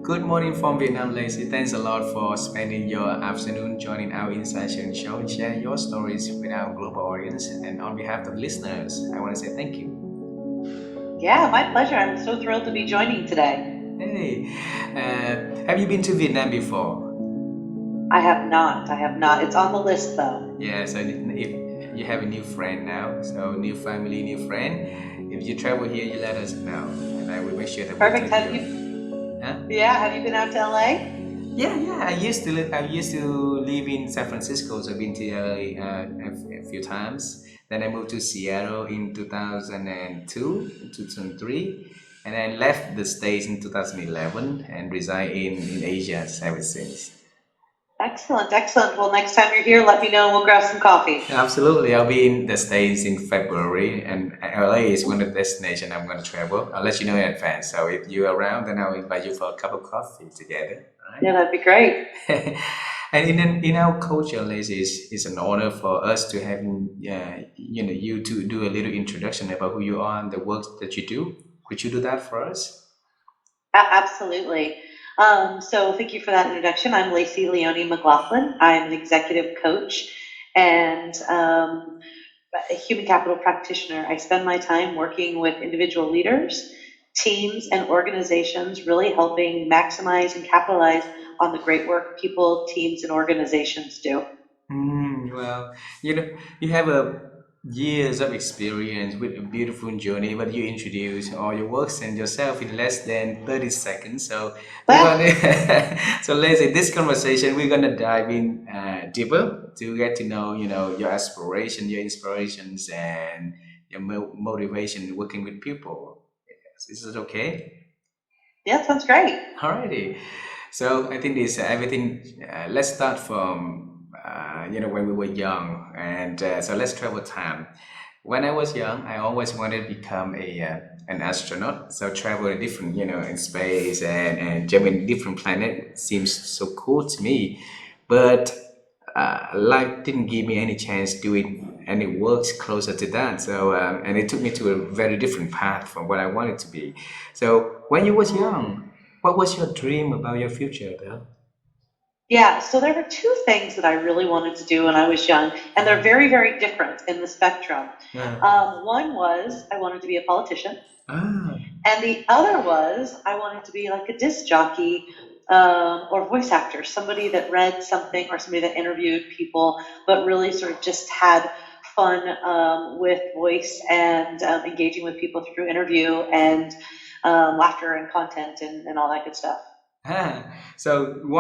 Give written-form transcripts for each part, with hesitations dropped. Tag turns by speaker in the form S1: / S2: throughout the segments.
S1: Good morning from Vietnam, Lacey. Thanks a lot for spending your afternoon joining our Insight show and share your stories with our global audience. And on behalf of listeners, I want to say thank you.
S2: Yeah, my pleasure. I'm so thrilled to be joining today.
S1: Hey, have you been to Vietnam before?
S2: I have not. I have not. It's on the list though.
S1: Yeah, so if you have a new friend now, so new family, new friend, if you travel here, you let us know, and I will make sure that we
S2: Perfect.
S1: take
S2: Have
S1: you.
S2: you?
S1: Huh?
S2: Yeah. Have you been out to LA?
S1: Yeah. I used to live in San Francisco, so I've been to LA a few times. Then I moved to Seattle in 2002, 2003, and then left the States in 2011 and reside in Asia ever since.
S2: Excellent. Excellent. Well, next time you're here, let me know. We'll grab some coffee.
S1: Absolutely, I'll be in the States in February, and LA is one of the destinations I'm going to travel. I'll let you know in advance. So if you're around, then I'll invite you for a cup of coffee together. All right?
S2: Yeah, that'd be great.
S1: And in our culture, Liz, it's an honor for us to have you to do a little introduction about who you are and the work that you do. Could you do that for us?
S2: Absolutely. So thank you for that introduction. I'm Lacey Leone Mclaughlin. I'm an executive coach and a human capital practitioner. I spend my time working with individual leaders, teams, and organizations, really helping maximize and capitalize on the great work people, teams, and organizations do.
S1: Well, you have a years of experience with a beautiful journey, but you introduce all your works and yourself in less than 30 seconds. So we're
S2: Well,
S1: gonna so let's say this conversation we're gonna dive in deeper to get to know your aspiration, your inspirations, and your motivation working with people. Is it okay?
S2: yeah, sounds great.
S1: Alrighty. So I think this everything. Let's start from when we were young, and so let's travel time. When I was young, I always wanted to become a an astronaut. So travel a different, in space and jump in different planet seems so cool to me. But life didn't give me any chance doing any works closer to that. So and it took me to a very different path from what I wanted to be. So when you was young, what was your dream about your future, Bill?
S2: Yeah, so there were two things that I really wanted to do when I was young, and they're very, very different in the spectrum. One was I wanted to be a politician,
S1: Ah,
S2: and the other was I wanted to be like a disc jockey or voice actor, somebody that read something or somebody that interviewed people, but really sort of just had fun with voice and engaging with people through interview and laughter and content and all that good stuff.
S1: ah. So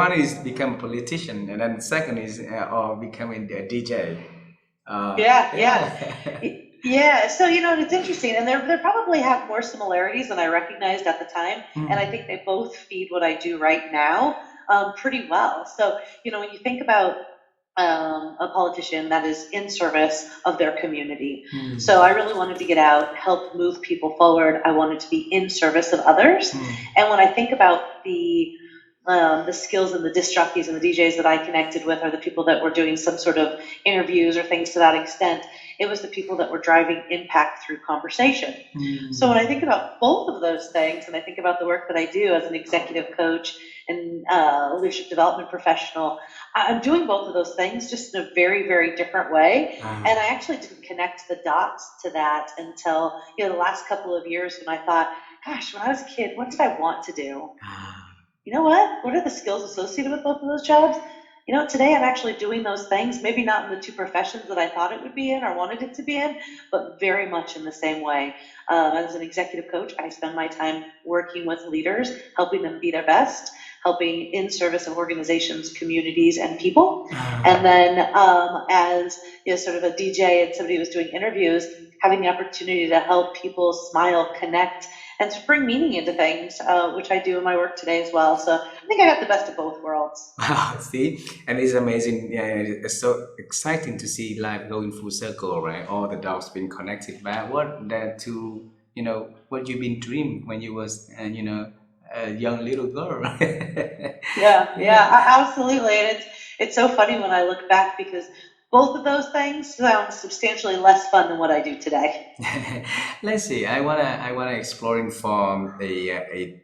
S1: one is become a politician, and then the second is or becoming a DJ.
S2: Yeah, yeah.
S1: Yeah.
S2: Yeah, so it's interesting, and they probably have more similarities than I recognized at the time, and I
S1: Mm,
S2: think they both feed what I do right now pretty well. So when you think about a politician that is in service of their community, so I
S1: mm,
S2: really wanted to get out, help move people forward. I wanted to be in service of others,
S1: mm.
S2: and when I think about the skills and the disc jockeys and the DJs that I connected with, or the people that were doing some sort of interviews or things to that extent, it was the people that were driving impact through conversation. So when I think about both of those things, and I think about the work that I do as an executive coach and leadership development professional, I'm doing both of those things just in a very, very different way. And I actually didn't connect the dots to that until the last couple of years when I thought, gosh, when I was a kid, what did I want to do? You know what? What are the skills associated with both of those jobs? Today I'm actually doing those things, maybe not in the two professions that I thought it would be in or wanted it to be in, but very much in the same way. As an executive coach, I spend my time working with leaders, helping them be their best, helping in service of organizations, communities, and people. And then as sort of a DJ and somebody who was doing interviews, having the opportunity to help people smile, connect, and to bring meaning into things, which I do in my work today as well. So I think I got the best of both worlds.
S1: Wow, see, and it's amazing. Yeah, it's so exciting to see life going full circle, right? All the dots being connected back. What that to what you've been dreaming when you was a young little girl.
S2: Yeah,
S1: Yeah.
S2: yeah, absolutely. And it's so funny when I look back because both of those things sound substantially less fun than what I do today.
S1: Let's see. I wanna exploring from a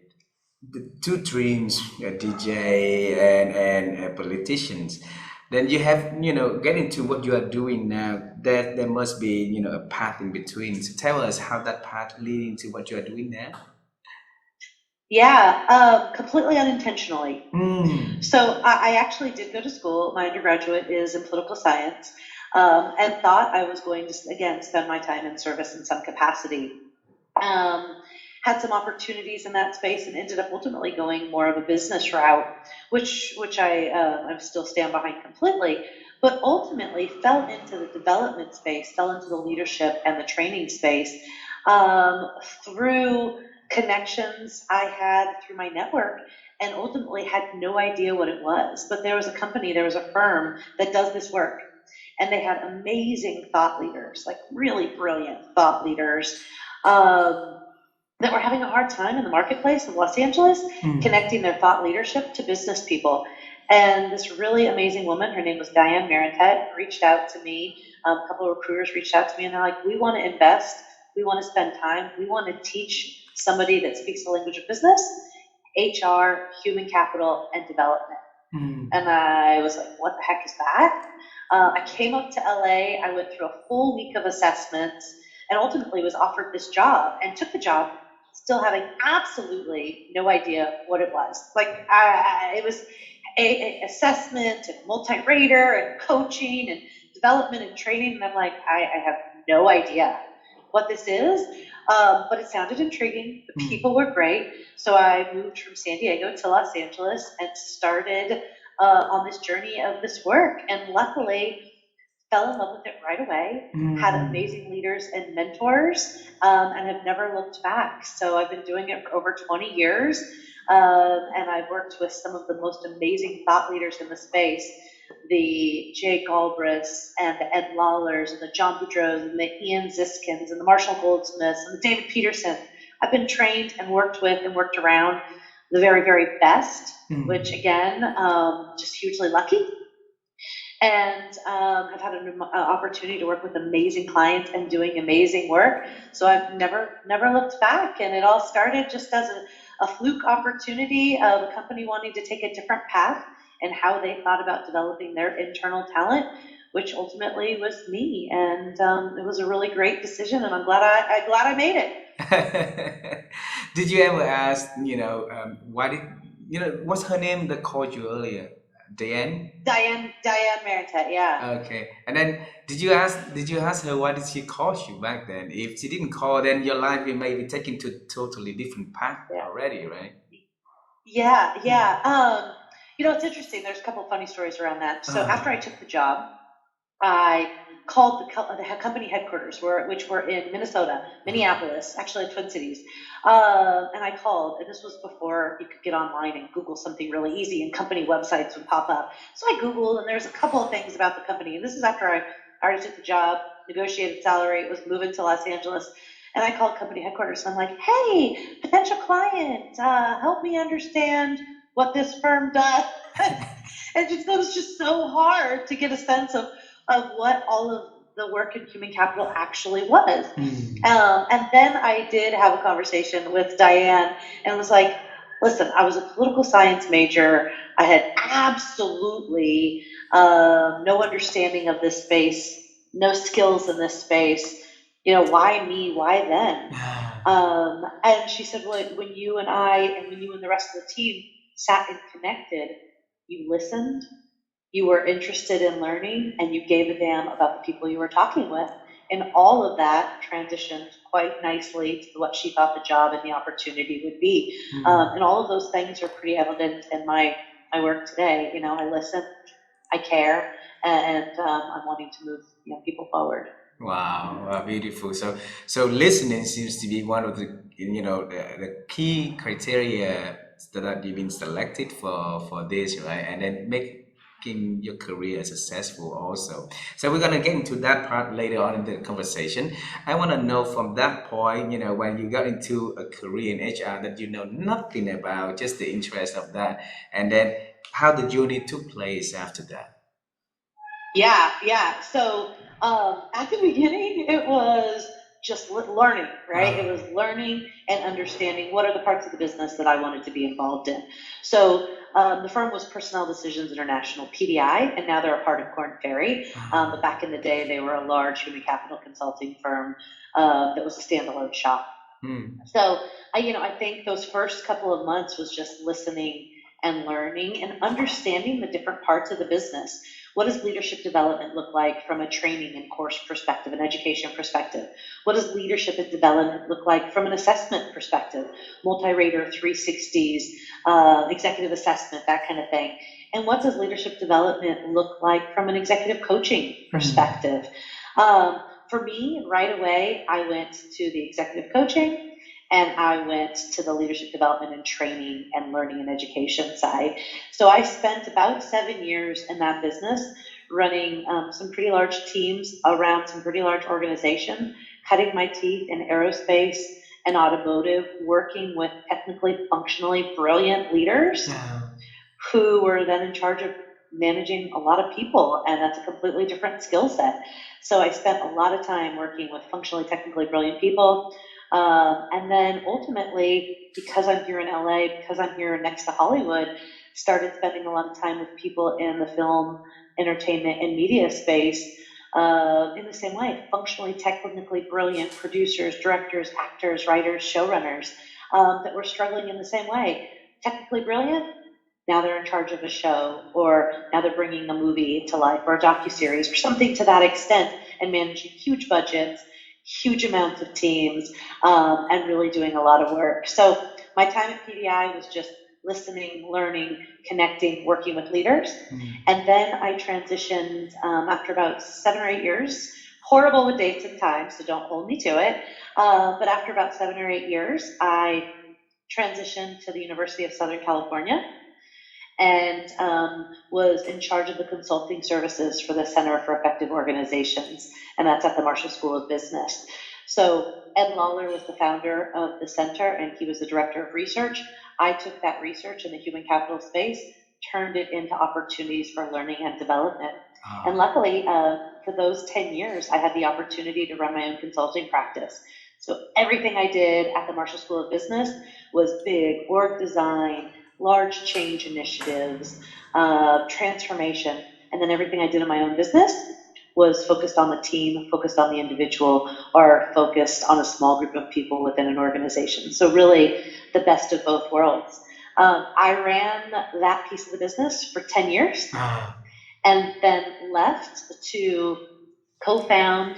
S1: the two dreams, a DJ and politicians, then you have, get into what you are doing now. There must be, a path in between. So tell us how that path leading to what you are doing now.
S2: Yeah, completely unintentionally.
S1: Mm.
S2: So I actually did go to school. My undergraduate is in political science, and thought I was going to, again, spend my time in service in some capacity. Um, had some opportunities in that space and ended up ultimately going more of a business route, which I still stand behind completely. But ultimately fell into the development space, fell into the leadership and the training space um, through connections I had through my network, and ultimately had no idea what it was. But there was a company, there was a firm that does this work, and they had amazing thought leaders, like really brilliant thought leaders, um, that were having a hard time in the marketplace of Los Angeles, connecting their thought leadership to business people. And this really amazing woman, her name was Diane Maritet, reached out to me. A couple of recruiters reached out to me, and they're like, we want to invest, we want to spend time, we want to teach somebody that speaks the language of business, HR, human capital, and development. And I was like, what the heck is that? I came up to LA, I went through a full week of assessments, and ultimately was offered this job and took the job, still having absolutely no idea what it was. Like, it was a assessment and multi-rater and coaching and development and training, and I'm like, I have no idea what this is, but it sounded intriguing. The people were great. So I moved from San Diego to Los Angeles and started on this journey of this work. And luckily, fell in love with it right away, had amazing leaders and mentors, and have never looked back. So I've been doing it for over 20 years, and I've worked with some of the most amazing thought leaders in the space, the Jay Galbraiths and the Ed Lawlers and the John Boudreaux and the Ian Ziskins and the Marshall Goldsmiths and the David Peterson. I've been trained and worked with and worked around the very, very best, which again, just hugely lucky, and have had an opportunity to work with amazing clients and doing amazing work. So I've never looked back, and it all started just as a fluke opportunity of a company wanting to take a different path and how they thought about developing their internal talent, which ultimately was me. And it was a really great decision, and I'm glad I made it.
S1: Did you ever ask, why did, what's her name that called you earlier? Diane?
S2: Diane Maritet, yeah.
S1: Okay. And then did you ask her why did she call you back then? If she didn't call, then your life will maybe taken to totally different path
S2: Yeah.
S1: already, right?
S2: Yeah, yeah. It's interesting. There's a couple of funny stories around that. So after I took the job, I called the company headquarters, which were in Minnesota, Minneapolis, actually Twin Cities. And I called, and this was before you could get online and Google something really easy, and company websites would pop up. So I Googled, and there's a couple of things about the company. And this is after I already took the job, negotiated salary, was moving to Los Angeles. And I called company headquarters, and I'm like, hey, potential client, help me understand what this firm does. And it was just so hard to get a sense of what all of the work in human capital actually was. And then I did have a conversation with Diane and was like, listen, I was a political science major. I had absolutely no understanding of this space, no skills in this space. Why me? Why then? And she said, well, when you and I, and when you and the rest of the team sat and connected, you listened, you were interested in learning, and you gave a damn about the people you were talking with. And all of that transitioned quite nicely to what she thought the job and the opportunity would be. And all of those things are pretty evident in my work today. I listen, I care, and I'm wanting to move people forward.
S1: Wow, beautiful. So listening seems to be one of the key criteria that have been selected for this, right? And then making your career successful also. So we're gonna get into that part later on in the conversation. I want to know from that point, when you got into a career in HR that you know nothing about, just the interest of that, and then how the journey took place after that.
S2: Yeah, yeah. So at the beginning, it was just learning, right? It
S1: Ah.
S2: was learning and understanding what are the parts of the business that I wanted to be involved in. So the firm was Personnel Decisions International, PDI, and now they're a part of Korn Ferry. But
S1: Ah.
S2: back in the day, they were a large human capital consulting firm that was a standalone shop.
S1: Hmm.
S2: So I think those first couple of months was just listening and learning and understanding the different parts of the business. What does leadership development look like from a training and course perspective, an education perspective? What does leadership and development look like from an assessment perspective? Multi-rater 360s, executive assessment, that kind of thing. And what does leadership development look like from an executive coaching
S1: Hmm.
S2: perspective? Um, for me, right away, I went to the executive coaching and I went to the leadership development and training and learning and education side. So I spent about 7 years in that business running some pretty large teams around some pretty large organizations, cutting my teeth in aerospace and automotive, working with technically, functionally brilliant leaders
S1: Yeah.
S2: who were then in charge of managing a lot of people, and that's a completely different skill set. So I spent a lot of time working with functionally, technically brilliant people. And then ultimately, because I'm here in LA, because I'm here next to Hollywood, started spending a lot of time with people in the film, entertainment, and media space in the same way, functionally, technically brilliant producers, directors, actors, writers, showrunners that were struggling in the same way. Technically brilliant, now they're in charge of a show, or now they're bringing a movie to life, or a docuseries, or something to that extent, and managing huge budgets, huge amounts of teams, and really doing a lot of work. So my time at PDI was just listening, learning, connecting, working with leaders.
S1: Hmm.
S2: And then I transitioned after about 7 or 8 years. Horrible with dates and times, so don't hold me to it. But after about 7 or 8 years, I transitioned to the University of Southern California and was in charge of the consulting services for the Center for Effective Organizations, and that's at the Marshall School of Business. So Ed Lawler was the founder of the center, and he was the director of research. I took that research in the human capital space, turned it into opportunities for learning and development. And
S1: Ah.
S2: luckily, for those 10 years, I had the opportunity to run my own consulting practice. So everything I did at the Marshall School of Business was big org design, large change initiatives, transformation, and then everything I did in my own business was focused on the team, focused on the individual, or focused on a small group of people within an organization. So really the best of both worlds. I ran that piece of the business for 10 years
S1: Ah.
S2: and then left to co-found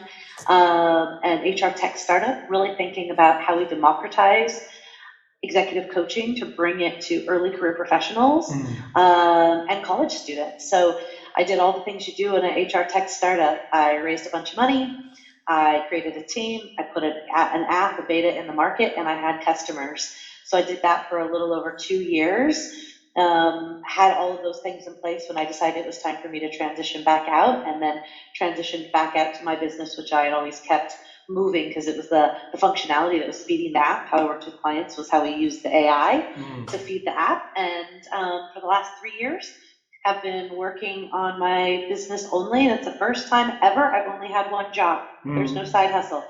S2: an HR tech startup, really thinking about how we democratize executive coaching to bring it to early career professionals
S1: Hmm.
S2: and college students. So I did all the things you do in an HR tech startup. I raised a bunch of money. I created a team. I put an app, a beta in the market, and I had customers. So I did that for a little over 2 years. Had all of those things in place when I decided it was time for me to transition back out, and then transitioned back out to my business, which I had always kept moving because it was the functionality that was feeding the app. How I worked with clients was how we used the AI
S1: Hmm.
S2: to feed the app. And for the last 3 years, I've been working on my business only. And it's the first time ever I've only had one job. There's no
S1: Hmm.
S2: side hustle.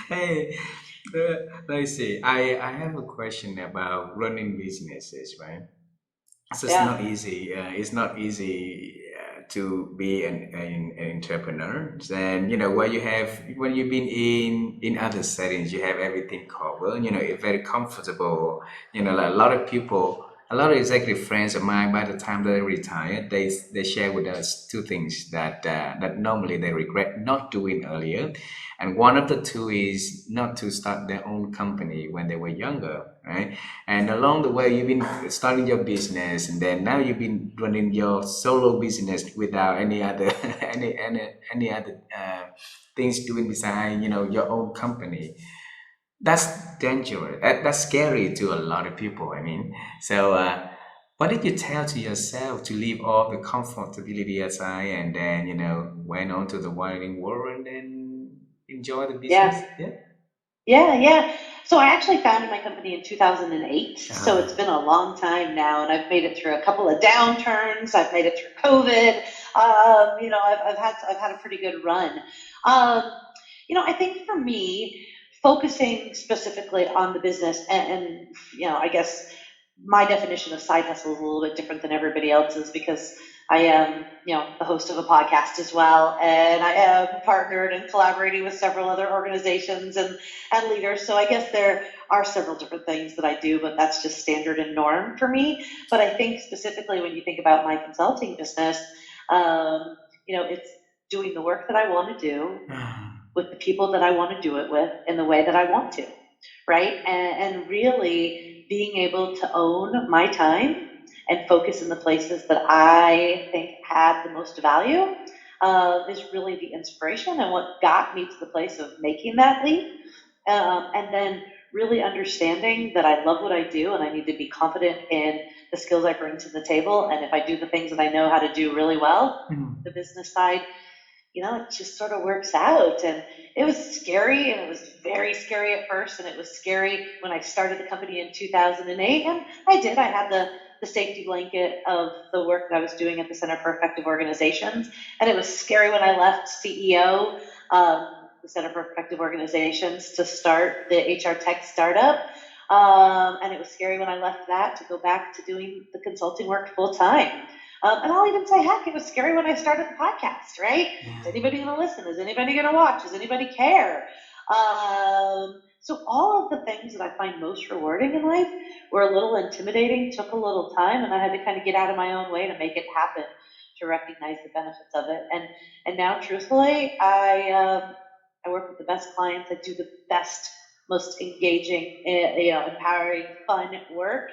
S1: Hey, let's see. I have a question about running businesses, right? So it's
S2: Yeah,
S1: not easy. It's not easy to be an entrepreneur. And when when you've been in other settings, you have everything covered. You're very comfortable. Like a lot of people, a lot of executive friends of mine, by the time they retire, they share with us two things that normally they regret not doing earlier, and one of the two is not to start their own company when they were younger, right? And along the way, you've been starting your business, and then now you've been running your solo business without any other any other things doing beside your own company. That's dangerous. That's scary to a lot of people. I mean, so what did you tell to yourself to leave all the comfortability aside and then went on to the winding world and then enjoy the business?
S2: yeah,
S1: Yeah.
S2: yeah. So I actually founded my company in 2008. So it's
S1: Uh,
S2: been a long time now, and I've made it through a couple of downturns. I've made it through COVID. I've had a pretty good run. Um, I think for me, focusing specifically on the business and I guess my definition of side hustle is a little bit different than everybody else's because I am, the host of a podcast as well, and I am partnered and collaborating with several other organizations and leaders. So I guess there are several different things that I do, but that's just standard and norm for me. But I think specifically when you think about my consulting business, it's doing the work that I want to do with the people that I want to do it with in the way that I want to, right? And really being able to own my time and focus in the places that I think had the most value is really the inspiration and what got me to the place of making that leap. And then really understanding that I love what I do and I need to be confident in the skills I bring to the table. And if I do the things that I know how to do really well, the business side, it just sort of works out. And it was scary, and it was very scary at first, and it was scary when I started the company in 2008. And I had the safety blanket of the work that I was doing at the Center for Effective Organizations. And it was scary when I left CEO, the Center for Effective Organizations, to start the HR tech startup. And it was scary when I left that to go back to doing the consulting work full time. And I'll even say, heck, it was scary when I started the podcast, right? Is anybody going to listen? Is anybody going to watch? Does anybody care? So all of the things that I find most rewarding in life were a little intimidating, took a little time, and I had to kind of get out of my own way to make it happen, to recognize the benefits of it. And now, truthfully, I work with the best clients. I do the best, most engaging, empowering, fun work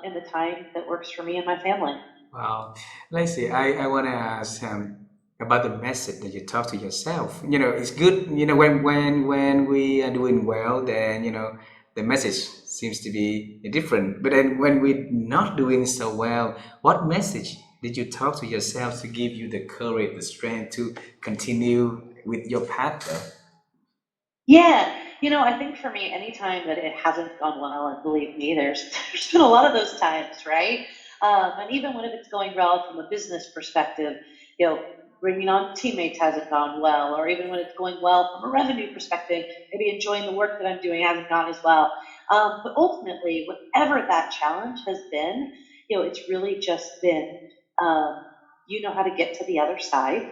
S2: in the time that works for me and my family.
S1: Wow. Lacey, I want to ask about the message that you talk to yourself. It's good, when we are doing well, then, the message seems to be different. But then when we're not doing so well, what message did you talk to yourself to give you the courage, the strength to continue with your path though?
S2: Yeah, I think for me, anytime that it hasn't gone well, and believe me, there's been a lot of those times, right? And even when if it's going well from a business perspective, bringing on teammates hasn't gone well, or even when it's going well from a revenue perspective, maybe enjoying the work that I'm doing hasn't gone as well. But ultimately, whatever that challenge has been, it's really just been, you know how to get to the other side,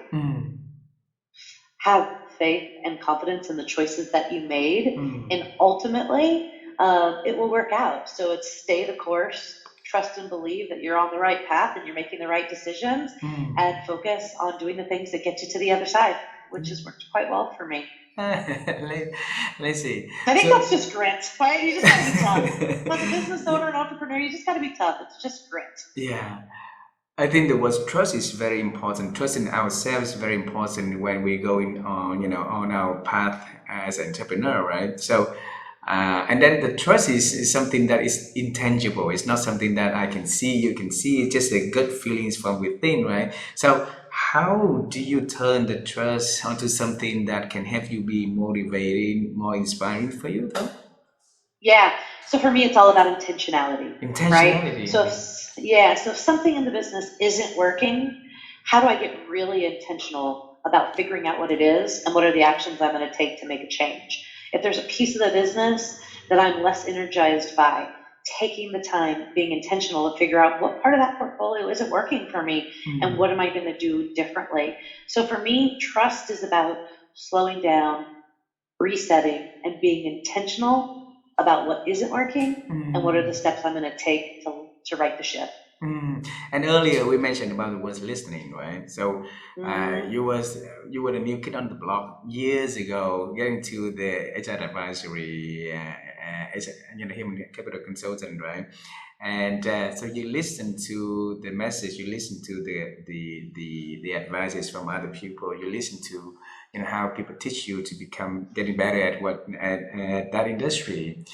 S2: have faith and confidence in the choices that you made, and ultimately, it will work out. So it's stay the course, trust and believe that you're on the right path and you're making the right decisions, and focus on doing the things that get you to the other side, which has worked quite well for me.
S1: Let's see.
S2: I think that's just grit, right? You just gotta be tough. As a business owner and entrepreneur, you just gotta be tough. It's just grit.
S1: Yeah. I think the word trust is very important. Trust in ourselves is very important when we're going on, on our path as an entrepreneur, right? So, and then the trust is something that is intangible. It's not something that I can see, you can see. It's just a gut feelings from within, right? So, how do you turn the trust onto something that can help you be motivating, more inspiring for you, though?
S2: Yeah. So for me, it's all about intentionality, right?
S1: Intentionality.
S2: So if something in the business isn't working, how do I get really intentional about figuring out what it is and what are the actions I'm going to take to make a change? If there's a piece of the business that I'm less energized by, taking the time, being intentional to figure out what part of that portfolio isn't working for me and what am I going to do differently. So for me, trust is about slowing down, resetting, and being intentional about what isn't working and what are the steps I'm going to take to right the ship.
S1: And earlier we mentioned about the word listening, right? So
S2: Mhm.
S1: you were a new kid on the block years ago, getting to the HR advisory, as human capital consultant, right? And so you listen to the message, you listen to the advices from other people, you listen to how people teach you to become getting better at at that industry,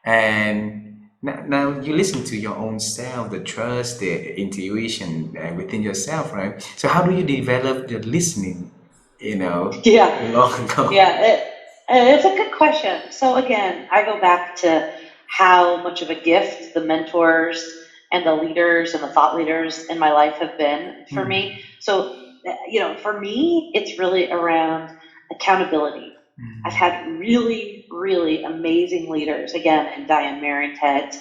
S1: and now you listen to your own self, the trust, the intuition within yourself, right? So how do you develop the listening,
S2: Yeah,
S1: long ago?
S2: yeah, it's a good question. So again, I go back to how much of a gift the mentors and the leaders and the thought leaders in my life have been for me. So, for me, it's really around accountability. I've had really, really amazing leaders, again, and Diane Marentet,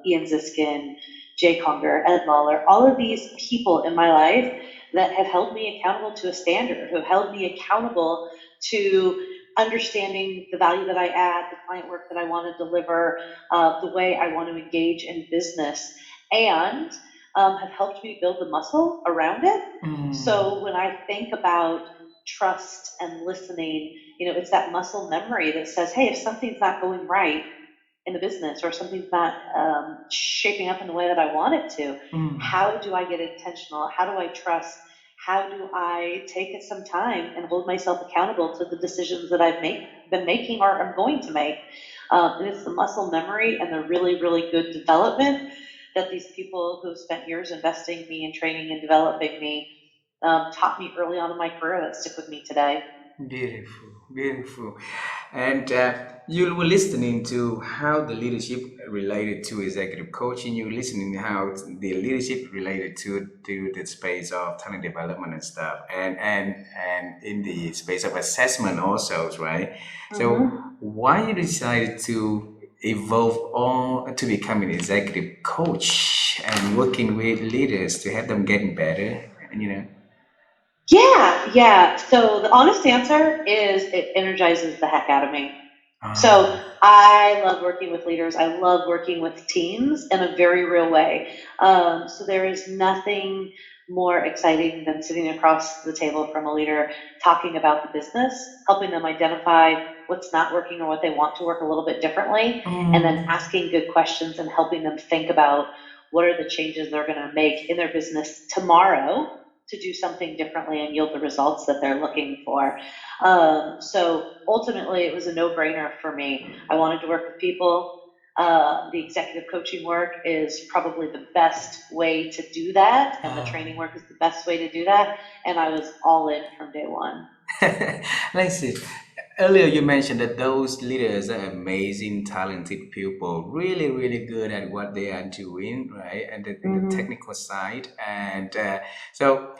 S2: Ian Ziskin, Jay Conger, Ed Lawler, all of these people in my life that have held me accountable to a standard, who have held me accountable to understanding the value that I add, the client work that I want to deliver, the way I want to engage in business, and have helped me build the muscle around it. So when I think about trust and listening, it's that muscle memory that says, hey, if something's not going right in the business or something's not shaping up in the way that I want it to, how do I get intentional? How do I trust? How do I take it some time and hold myself accountable to the decisions that I've been making or I'm going to make? And it's the muscle memory and the really, really good development that these people who've spent years investing in me and training and developing me taught me early on in my career that stick with me today.
S1: Beautiful, beautiful. And you were listening to how the leadership related to executive coaching. You were listening how the leadership related to the space of talent development and stuff, and in the space of assessment also, right? So why you decided to evolve on to become an executive coach and working with leaders to help them getting better,
S2: Yeah, yeah. So the honest answer is it energizes the heck out of me. So I love working with leaders. I love working with teams in a very real way. So there is nothing more exciting than sitting across the table from a leader, talking about the business, helping them identify what's not working or what they want to work a little bit differently, and then asking good questions and helping them think about what are the changes they're going to make in their business tomorrow to do something differently and yield the results that they're looking for. So ultimately, it was a no-brainer for me. I wanted to work with people. The executive coaching work is probably the best way to do that, and the training work is the best way to do that. And I was all in from day one.
S1: Let's see. Earlier, you mentioned that those leaders are amazing, talented people, really, really good at what they are doing, right? And the technical side. And so,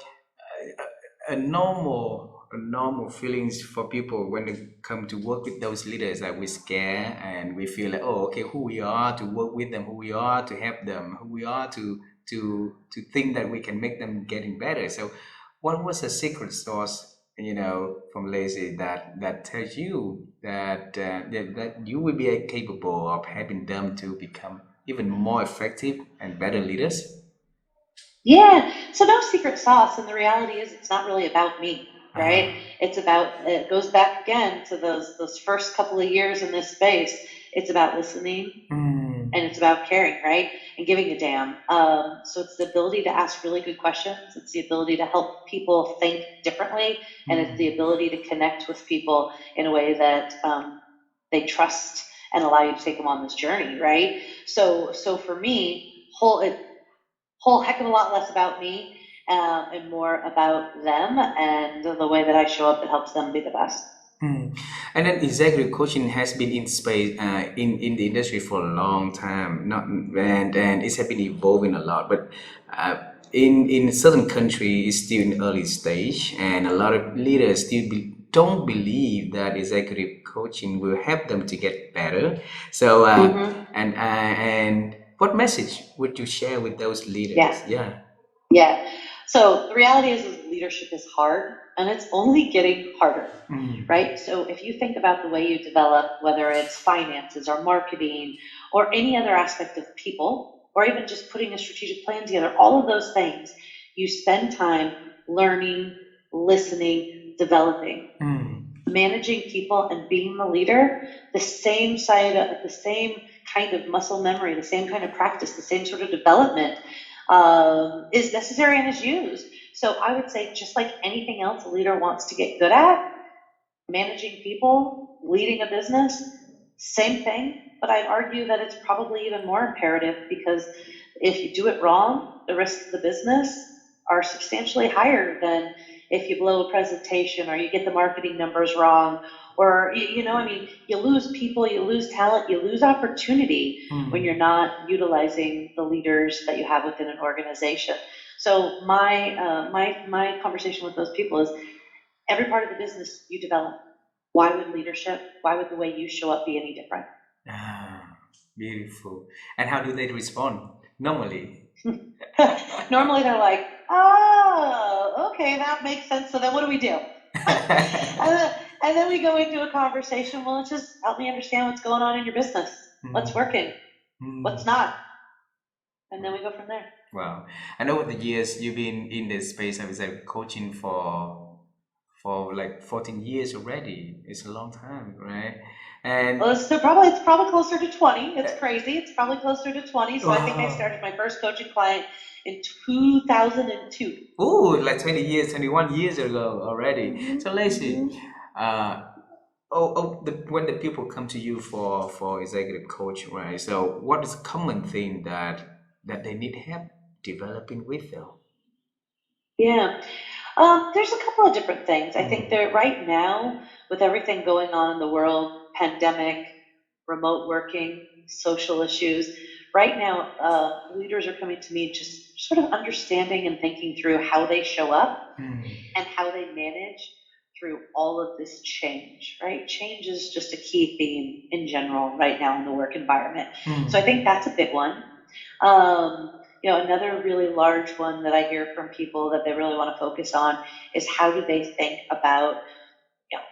S1: a normal feelings for people when they come to work with those leaders, like we scare and we feel like, oh, okay, who we are to work with them, who we are to help them, who we are to think that we can make them getting better. So what was the secret sauce, from Lacey that tells you that you will be capable of helping them to become even more effective and better leaders?
S2: Yeah, so no secret sauce, and the reality is it's not really about me, right? It goes back again to those first couple of years in this space. It's about listening and it's about caring, right? And giving a damn. So it's the ability to ask really good questions. It's the ability to help people think differently, and it's the ability to connect with people in a way that they trust and allow you to take them on this journey, right? So for me, whole heck of a lot less about me and more about them and the way that I show up that helps them be the best.
S1: And then executive coaching has been in space in the industry for a long time, not and it has been evolving a lot. But in certain countries, it's still in early stage, and a lot of leaders still don't believe that executive coaching will help them to get better. So and what message would you share with those leaders?
S2: Yeah. Yeah. So the reality is leadership is hard and it's only getting harder, right? So if you think about the way you develop, whether it's finances or marketing or any other aspect of people, or even just putting a strategic plan together, all of those things, you spend time learning, listening, developing. Managing people and being the leader, the same kind of muscle memory, the same kind of practice, the same sort of development is necessary and is used. So I would say, just like anything else a leader wants to get good at, managing people, leading a business, same thing. But I'd argue that it's probably even more imperative because if you do it wrong, the risks of the business are substantially higher than if you blow a presentation or you get the marketing numbers wrong or, you lose people, you lose talent, you lose opportunity when you're not utilizing the leaders that you have within an organization. So my conversation with those people is every part of the business you develop. why would the way you show up be any different?
S1: Ah, beautiful. And how do they respond normally?
S2: Normally they're like, oh, okay, that makes sense. So then what do we do? And then we go into a conversation. Well, let's just help me understand what's going on in your business. What's
S1: Mm,
S2: working? What's
S1: mm.
S2: not? And then we go from there.
S1: Wow. I know over the years you've been in this space of like coaching for like 14 years already. It's a long time, right? And
S2: Well, it's probably closer to 20. It's crazy. It's probably closer to 20. So I think I
S1: wow.
S2: started my first coaching client in 2002.
S1: Oh, like 20 years, 21 years ago already.
S2: Mm-hmm,
S1: So Lacey,
S2: mm-hmm.
S1: uh, when the people come to you for executive coach, right? So what is a common thing that they need help developing with them?
S2: Yeah. There's a couple of different things. I think
S1: Mm,
S2: that right now, with everything going on in the world, pandemic, remote working, social issues, right now, leaders are coming to me just sort of understanding and thinking through how they show up
S1: mm,
S2: and how they manage through all of this change, right? Change is just a key theme in general right now in the work environment. So I
S1: mm,
S2: think that's a big one. Another really large one that I hear from people that they really want to focus on is how do they think about you know,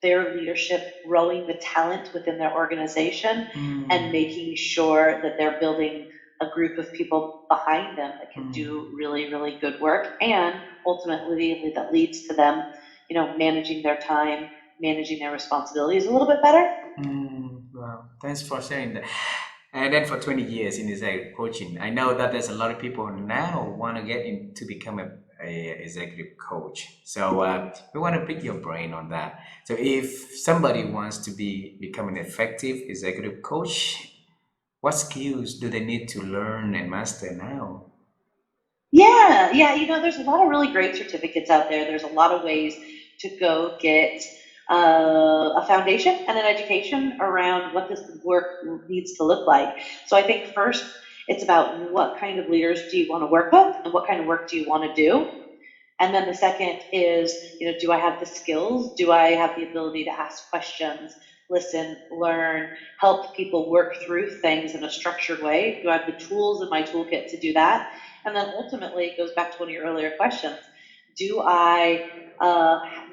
S2: their leadership, growing the talent within their organization, and
S1: mm,
S2: making sure that they're building a group of people behind them that can
S1: mm.
S2: do really, really good work, and ultimately that leads to them, managing their time, managing their responsibilities a little bit better.
S1: Wow, thanks for sharing that. And then for 20 years in this area of coaching, I know that there's a lot of people now want to get in to become a executive coach. So we want to pick your brain on that. So if somebody wants to become an effective executive coach, what skills do they need to learn and master now?
S2: Yeah, yeah. There's a lot of really great certificates out there. There's a lot of ways to go get a foundation and an education around what this work needs to look like. So I think first, it's about what kind of leaders do you want to work with and what kind of work do you want to do. And then the second is, do I have the skills? Do I have the ability to ask questions, listen, learn, help people work through things in a structured way? Do I have the tools in my toolkit to do that? And then ultimately, it goes back to one of your earlier questions. Do I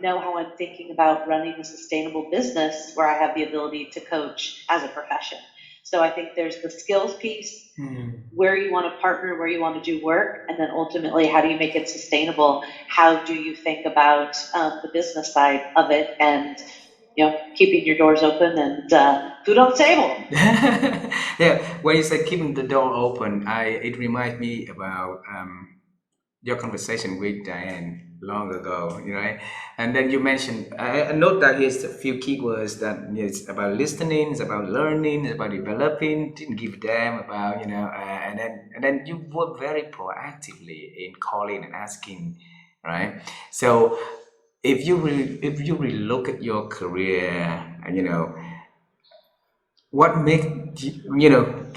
S2: know how I'm thinking about running a sustainable business where I have the ability to coach as a profession? So I think there's the skills piece,
S1: Hmm.
S2: where you want to partner, where you want to do work, and then ultimately, how do you make it sustainable? How do you think about the business side of it, and keeping your doors open and food on the table?
S1: Yeah, when you said keeping the door open, I it reminds me about your conversation with Diane long ago, right? And then you mentioned, I note that here's a few keywords that it's about listening, it's about learning, it's about developing, didn't give a damn about, and then you work very proactively in calling and asking, right? So if you really look at your career, and what make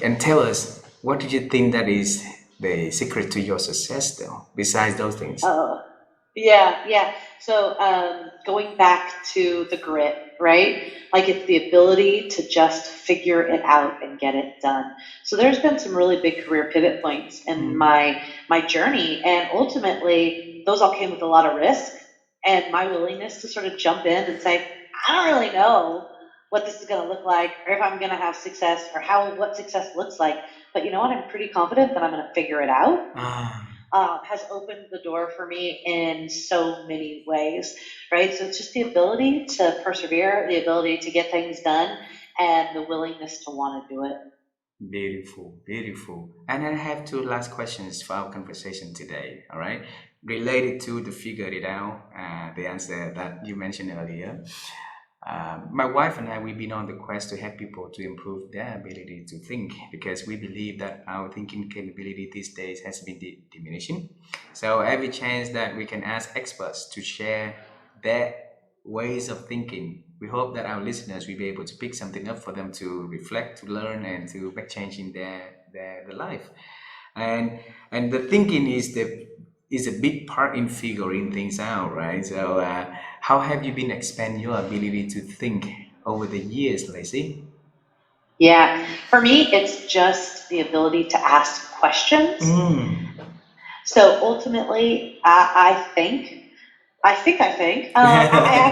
S1: and tell us what do you think that is the secret to your success though, besides those things?
S2: Oh, yeah, yeah. So going back to the grit, right? Like it's the ability to just figure it out and get it done. So there's been some really big career pivot points in
S1: Mm,
S2: my journey, and ultimately those all came with a lot of risk and my willingness to sort of jump in and say, I don't really know what this is going to look like, or if I'm going to have success, or what success looks like. But you know what? I'm pretty confident that I'm going to figure it out.
S1: ah,
S2: Has opened the door for me in so many ways, right? So it's just the ability to persevere, the ability to get things done, and the willingness to want to do it.
S1: beautiful, beautiful. And I have two last questions for our conversation today. All right, related to the figure it out, the answer that you mentioned earlier. My wife and I, we've been on the quest to help people to improve their ability to think because we believe that our thinking capability these days has been diminishing. So every chance that we can ask experts to share their ways of thinking, we hope that our listeners will be able to pick something up for them to reflect, to learn, and to make change in their life. And and the thinking is a big part in figuring things out, right? So, how have you been expand your ability to think over the years, Lacey?
S2: Yeah, for me, it's just the ability to ask questions.
S1: Mm.
S2: So ultimately, I have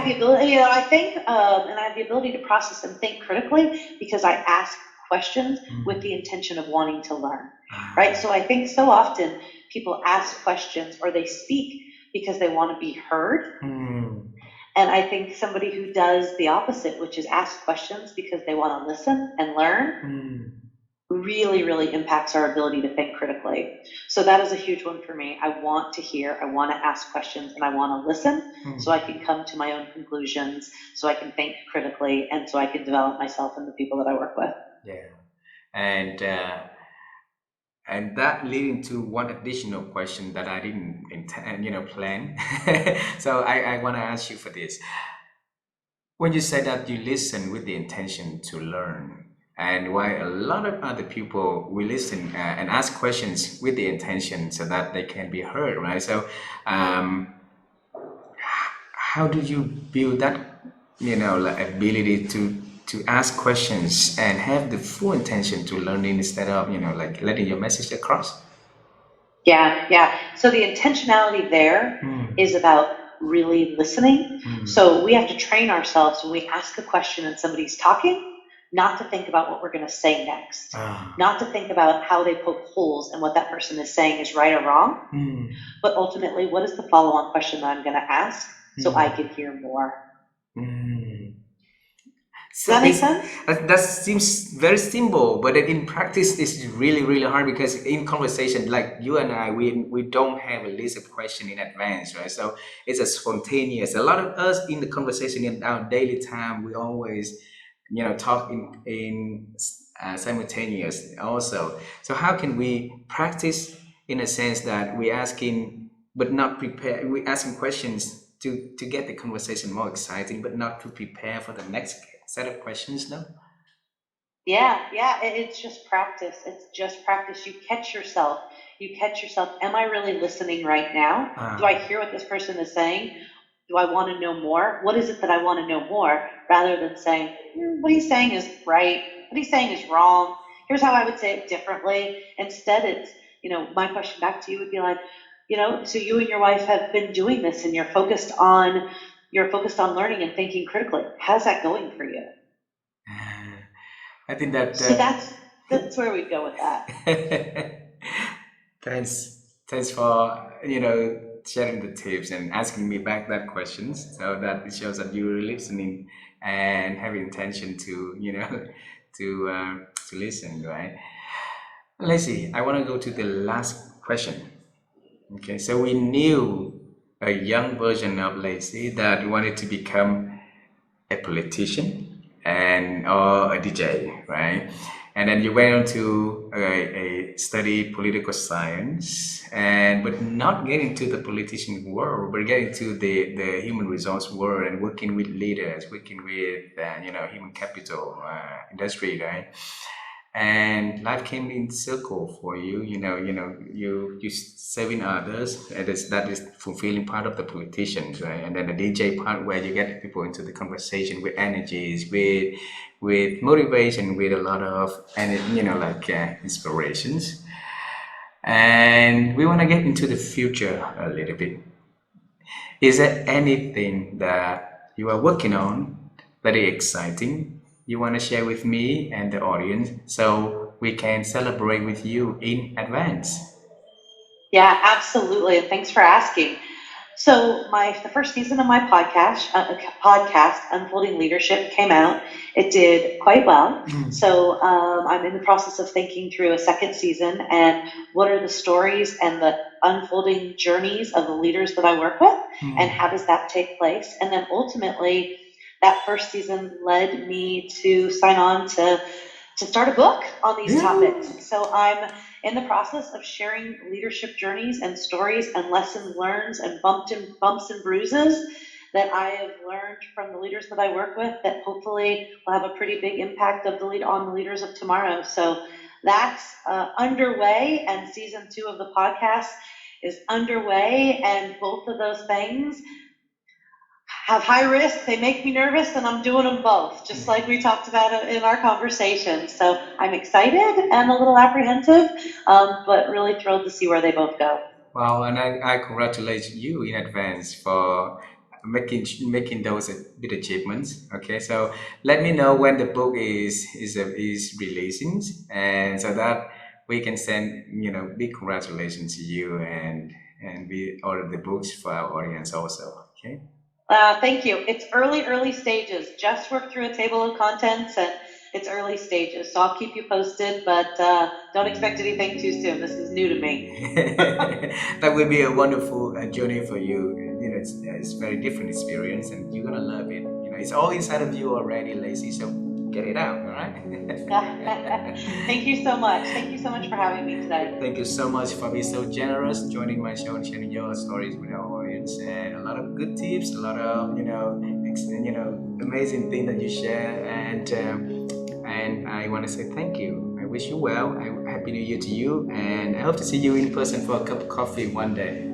S2: the ability, I think, and I have the ability to process and think critically because I ask questions with the intention of wanting to learn, right? So I think so often people ask questions or they speak because they want to be heard.
S1: Mm.
S2: And I think somebody who does the opposite, which is ask questions because they want to listen and learn,
S1: Mm.
S2: really, really impacts our ability to think critically. So that is a huge one for me. I want to hear, I want to ask questions, and I want to listen so I can come to my own conclusions, so I can think critically, and so I can develop myself and the people that I work with.
S1: Yeah, and that leading to one additional question that I didn't intend, plan. So I want to ask you for this. When you say that you listen with the intention to learn, and why a lot of other people will listen and ask questions with the intention so that they can be heard, right? So, um, how do you build that, like ability to ask questions and have the full intention to learning instead of, like letting your message across?
S2: Yeah, yeah. So the intentionality there is about really listening. So we have to train ourselves when we ask a question and somebody's talking, not to think about what we're going to say next,
S1: Ah.
S2: not to think about how they poke holes and what that person is saying is right or wrong, but ultimately, what is the follow on question that I'm going to ask so I can hear more?
S1: Mm.
S2: Does
S1: So
S2: that make
S1: it's
S2: sense?
S1: that seems very simple, but in practice, it's really really hard because in conversation, like you and I, we don't have a list of questions in advance, right? So it's a spontaneous. A lot of us in the conversation in our daily time, we always, talk in simultaneous also. So how can we practice in a sense that we asking but not prepare? We asking questions to get the conversation more exciting, but not to prepare for the next set of questions, no?
S2: Yeah, yeah, it's just practice. It's just practice. You catch yourself. You catch yourself. Am I really listening right now? Do I hear what this person is saying? Do I want to know more? What is it that I want to know more? Rather than saying, what he's saying is right, what he's saying is wrong. Here's how I would say it differently. Instead, it's, my question back to you would be like, so you and your wife have been doing this and you're focused on learning and thinking critically. How's that going for you?
S1: I think that
S2: So that's where we go with that.
S1: thanks for sharing the tips and asking me back that questions, so that it shows that you're listening and have intention to to listen, right? Let's see. I want to go to the last question. Okay, so we knew a young version of Lacey that wanted to become a politician and or a DJ, right? And then you went on to study political science, and but not getting to the politician world, but getting to the human resource world and working with leaders, working with human capital industry, right? And life came in circle for you. You serving others, and that is fulfilling part of the politicians, right? And then the DJ part where you get people into the conversation with energies, with motivation, with a lot of and like inspirations. And we want to get into the future a little bit. Is there anything that you are working on very exciting you want to share with me and the audience so we can celebrate with you in advance?
S2: Yeah, absolutely. And thanks for asking. So the first season of my podcast, Unfolding Leadership, came out. It did quite well. So I'm in the process of thinking through a second season and what are the stories and the unfolding journeys of the leaders that I work with, and how does that take place? And then ultimately, that first season led me to sign on to start a book on these topics. So I'm in the process of sharing leadership journeys and stories and lessons learned and bumps and bruises that I have learned from the leaders that I work with that hopefully will have a pretty big impact on the leaders of tomorrow. So that's underway, and season 2 of the podcast is underway, and both of those things have high risk. They make me nervous, and I'm doing them both, just like we talked about in our conversation. So I'm excited and a little apprehensive, but really thrilled to see where they both go.
S1: Well, and I congratulate you in advance for making those big achievements. Okay, so let me know when the book is releasing, and so that we can send big congratulations to you, and we order the books for our audience also. Okay.
S2: Thank you. It's early stages. Just worked through a table of contents, and it's early stages. So I'll keep you posted, but don't expect anything too soon. This is new to me.
S1: That will be a wonderful journey for you. It's very different experience, and you're gonna love it. It's all inside of you already, Lacey. So get it out, all right?
S2: Thank you so much. Thank you so much for having me today.
S1: Thank you so much for being so generous, joining my show and sharing your stories with our audience, and a lot of good tips, a lot of amazing things that you share, and I want to say thank you. I wish you well. Happy New Year to you, and I hope to see you in person for a cup of coffee one day.